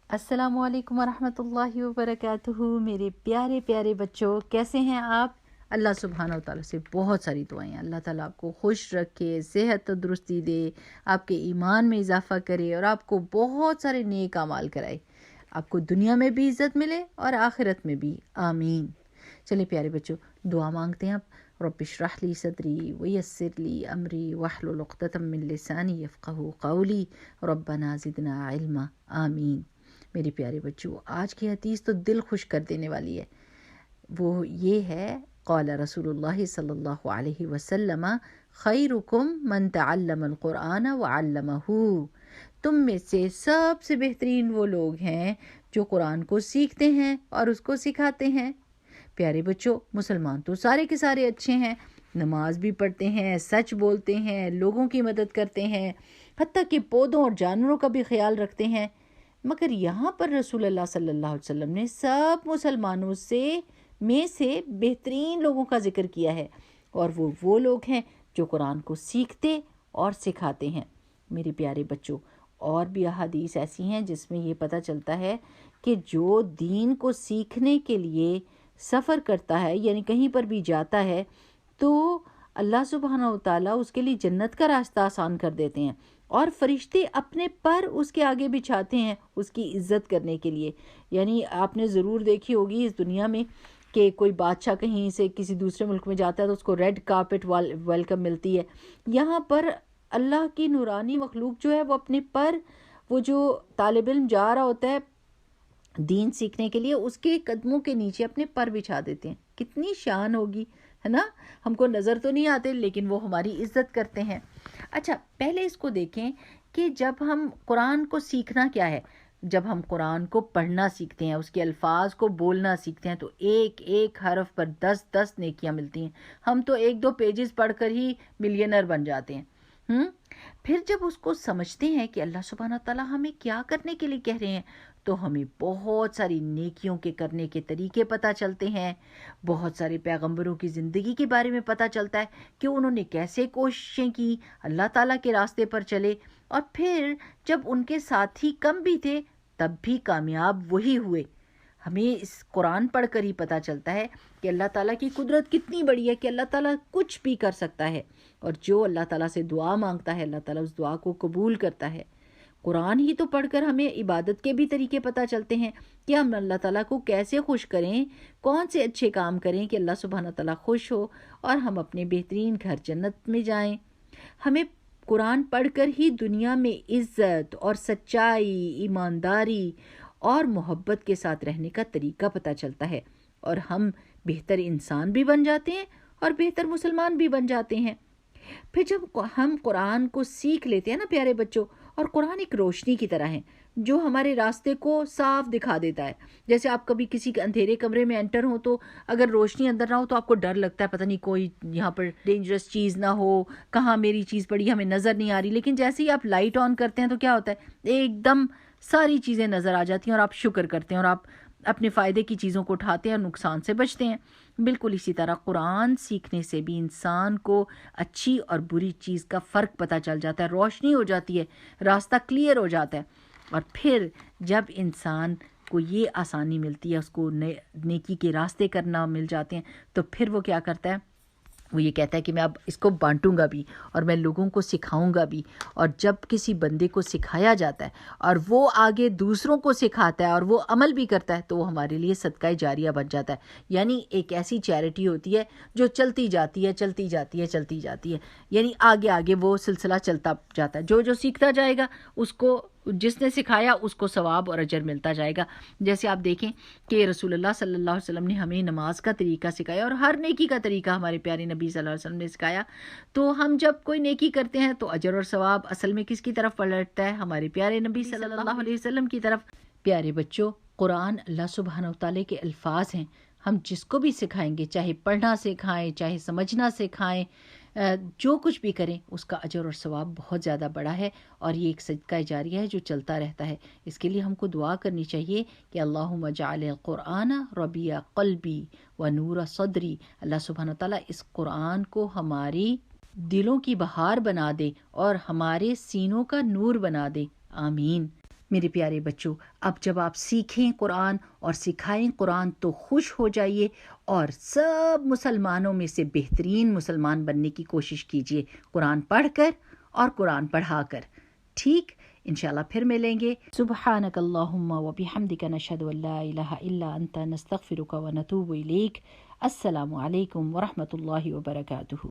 السلام علیکم ورحمۃ اللہ وبرکاتہ۔ میرے پیارے پیارے بچوں، کیسے ہیں آپ؟ اللہ سبحانہ و تعالیٰ سے بہت ساری دعائیں ہیں۔ اللہ تعالیٰ آپ کو خوش رکھے، صحت تندرستی دے، آپ کے ایمان میں اضافہ کرے اور آپ کو بہت سارے نیک اعمال کرائے، آپ کو دنیا میں بھی عزت ملے اور آخرت میں بھی، آمین۔ چلیں پیارے بچوں، دعا مانگتے ہیں آپ۔ رب اشرح لی صدری ویسر لی امری واحلل عقدۃ من لسانی یفقہوا قولی ربنا زدنا علما، آمین۔ میرے پیارے بچوں، آج کی حدیث تو دل خوش کر دینے والی ہے۔ وہ یہ ہے، قال رسول اللہ صلی اللہ علیہ وسلم خیرکم من تعلم القرآن وعلمہ، تم میں سے سب سے بہترین وہ لوگ ہیں جو قرآن کو سیکھتے ہیں اور اس کو سکھاتے ہیں۔ پیارے بچوں، مسلمان تو سارے کے سارے اچھے ہیں، نماز بھی پڑھتے ہیں، سچ بولتے ہیں، لوگوں کی مدد کرتے ہیں، حتیٰ کہ پودوں اور جانوروں کا بھی خیال رکھتے ہیں، مگر یہاں پر رسول اللہ صلی اللہ علیہ وسلم نے سب مسلمانوں میں سے بہترین لوگوں کا ذکر کیا ہے، اور وہ لوگ ہیں جو قرآن کو سیکھتے اور سکھاتے ہیں۔ میرے پیارے بچوں، اور بھی احادیث ایسی ہیں جس میں یہ پتہ چلتا ہے کہ جو دین کو سیکھنے کے لیے سفر کرتا ہے، یعنی کہیں پر بھی جاتا ہے، تو اللہ سبحانہ و تعالیٰ اس کے لیے جنت کا راستہ آسان کر دیتے ہیں، اور فرشتے اپنے پر اس کے آگے بچھاتے ہیں اس کی عزت کرنے کے لیے۔ یعنی آپ نے ضرور دیکھی ہوگی اس دنیا میں کہ کوئی بادشاہ کہیں سے کسی دوسرے ملک میں جاتا ہے تو اس کو ریڈ کارپٹ ویلکم ملتی ہے۔ یہاں پر اللہ کی نورانی مخلوق جو ہے وہ اپنے پر، وہ جو طالب علم جا رہا ہوتا ہے دین سیکھنے کے لیے، اس کے قدموں کے نیچے اپنے پر بچھا دیتے ہیں۔ کتنی شان ہوگی، ہے نا؟ ہم کو نظر تو نہیں آتے لیکن وہ ہماری عزت کرتے ہیں۔ اچھا، پہلے اس کو دیکھیں کہ جب ہم قرآن کو سیکھنا کیا ہے، جب ہم قرآن کو پڑھنا سیکھتے ہیں، اس کے الفاظ کو بولنا سیکھتے ہیں، تو ایک ایک حرف پر 10 نیکیاں ملتی ہیں۔ ہم تو 1-2 پیجز پڑھ کر ہی ملینر بن جاتے ہیں۔ پھر جب اس کو سمجھتے ہیں کہ اللہ سبحانہ تعالیٰ ہمیں کیا کرنے کے لیے کہہ رہے ہیں، تو ہمیں بہت ساری نیکیوں کے کرنے کے طریقے پتہ چلتے ہیں، بہت سارے پیغمبروں کی زندگی کے بارے میں پتہ چلتا ہے کہ انہوں نے کیسے کوششیں کی، اللہ تعالیٰ کے راستے پر چلے، اور پھر جب ان کے ساتھی کم بھی تھے تب بھی کامیاب وہی ہوئے۔ ہمیں اس قرآن پڑھ کر ہی پتہ چلتا ہے کہ اللہ تعالیٰ کی قدرت کتنی بڑی ہے، کہ اللہ تعالیٰ کچھ بھی کر سکتا ہے، اور جو اللہ تعالیٰ سے دعا مانگتا ہے اللہ تعالیٰ اس دعا کو قبول کرتا ہے۔ قرآن ہی تو پڑھ کر ہمیں عبادت کے بھی طریقے پتہ چلتے ہیں کہ ہم اللہ تعالیٰ کو کیسے خوش کریں، کون سے اچھے کام کریں کہ اللہ سبحانہ تعالیٰ خوش ہو اور ہم اپنے بہترین گھر جنت میں جائیں۔ ہمیں قرآن پڑھ کر ہی دنیا میں عزت اور سچائی، ایمانداری اور محبت کے ساتھ رہنے کا طریقہ پتہ چلتا ہے، اور ہم بہتر انسان بھی بن جاتے ہیں اور بہتر مسلمان بھی بن جاتے ہیں۔ پھر جب ہم قرآن کو سیکھ لیتے ہیں نا پیارے بچوں، اور قرآن ایک روشنی کی طرح ہے جو ہمارے راستے کو صاف دکھا دیتا ہے۔ جیسے آپ کبھی کسی اندھیرے کمرے میں انٹر ہوں تو اگر روشنی اندر نہ ہو تو آپ کو ڈر لگتا ہے، پتہ نہیں کوئی یہاں پر ڈینجرس چیز نہ ہو، کہاں میری چیز پڑی ہمیں نظر نہیں آ رہی، لیکن جیسے ہی آپ لائٹ آن کرتے ہیں تو کیا ہوتا ہے، ایک دم ساری چیزیں نظر آ جاتی ہیں، اور آپ شکر کرتے ہیں اور آپ اپنے فائدے کی چیزوں کو اٹھاتے ہیں اور نقصان سے بچتے ہیں۔ بالکل اسی طرح قرآن سیکھنے سے بھی انسان کو اچھی اور بری چیز کا فرق پتہ چل جاتا ہے، روشنی ہو جاتی ہے، راستہ کلیئر ہو جاتا ہے، اور پھر جب انسان کو یہ آسانی ملتی ہے، اس کو نیکی کے راستے کرنا مل جاتے ہیں، تو پھر وہ کیا کرتا ہے، وہ یہ کہتا ہے کہ میں اب اس کو بانٹوں گا بھی اور میں لوگوں کو سکھاؤں گا بھی۔ اور جب کسی بندے کو سکھایا جاتا ہے اور وہ آگے دوسروں کو سکھاتا ہے اور وہ عمل بھی کرتا ہے تو وہ ہمارے لیے صدقہ جاریہ بن جاتا ہے، یعنی ایک ایسی چیریٹی ہوتی ہے جو چلتی جاتی ہے، چلتی جاتی ہے، چلتی جاتی ہے، یعنی آگے آگے وہ سلسلہ چلتا جاتا ہے، جو سیکھتا جائے گا اس کو، جس نے سکھایا اس کو ثواب اور اجر ملتا جائے گا۔ جیسے آپ دیکھیں کہ رسول اللہ صلی اللہ علیہ وسلم نے ہمیں نماز کا طریقہ سکھایا، اور ہر نیکی کا طریقہ ہمارے پیارے نبی صلی اللہ علیہ وسلم نے سکھایا۔ تو ہم جب کوئی نیکی کرتے ہیں تو اجر اور ثواب اصل میں کس کی طرف پلٹتا ہے؟ ہمارے پیارے نبی صلی اللہ علیہ وسلم کی طرف۔ پیارے بچوں، قرآن اللہ سبحانہ وتعالی کے الفاظ ہیں، ہم جس کو بھی سکھائیں گے، چاہے پڑھنا سکھائیں، چاہے سمجھنا سکھائیں، جو کچھ بھی کریں، اس کا اجر اور ثواب بہت زیادہ بڑا ہے، اور یہ ایک صدقہ جاریہ ہے جو چلتا رہتا ہے۔ اس کے لیے ہم کو دعا کرنی چاہیے کہ اللہم اجعل القرآن ربیع قلبی و نور صدری، اللہ سبحانہ تعالیٰ اس قرآن کو ہماری دلوں کی بہار بنا دے اور ہمارے سینوں کا نور بنا دے، آمین۔ میرے پیارے بچوں، اب جب آپ سیکھیں قرآن اور سکھائیں قرآن تو خوش ہو جائیے اور سب مسلمانوں میں سے بہترین مسلمان بننے کی کوشش کیجیے، قرآن پڑھ کر اور قرآن پڑھا کر. ٹھیک، انشاءاللہ پھر ملیں گے. سبحانک اللہم و بحمدک نشہد ان لا الہ الا انت نستغفرک و نتوب الیک. السلام علیکم ورحمۃ اللہ وبرکاتہ.